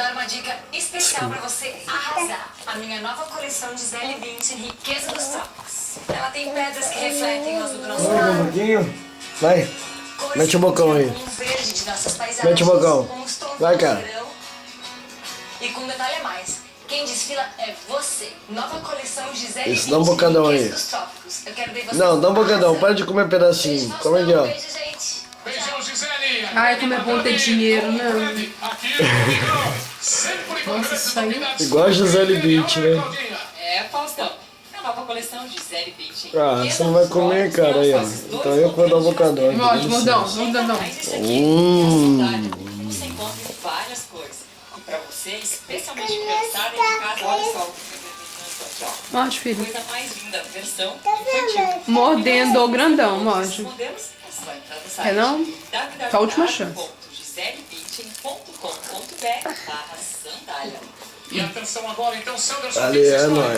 dar uma dica especial pra você arrasar. A minha nova coleção de Gisele Bündchen, Riqueza dos Trópicos. Ela tem pedras que refletem o azul do nosso mar. Um pouquinho. Vai. Cores Mete o bocão aí. com verde de nossas paisagens, Mete o bocão. com os tons Vai, do cara. verão. E com um detalhe a mais. Quem desfila é você. Nova coleção Gisele Isso, dá um Bündchen, bocadão aí. Riqueza dos Trópicos. Eu quero ver você Não, dá um bocadão. arrasando. Para de comer pedacinho. Beijo, Come aqui, ó. Beijo, gente. Beijão, Gisele. Ai, como é bom ter dinheiro, né? Aqui comigo, sempre com Nossa, grandes isso aí. novidades. Igual a Gisele Bündchen, né? Claudinha? É, Faustão. A nova coleção Gisele Bündchen. Ah, você não vai comer, cara, aí, ó. Então eu que vou dar um bocadão aqui. Morde, mordão, mordão. Você encontra em várias cores. E pra você, especialmente criançada em casa, olha só o que eu aqui, ó. Morde, filho. Coisa mais linda, versão infantil. Mordendo, grandão, morde. Modelos é só entrar no site Quer não? Tá a última chance. www.giselebündchen.com.br/sandália. E atenção agora, então, Sanderson. Ali é nóis.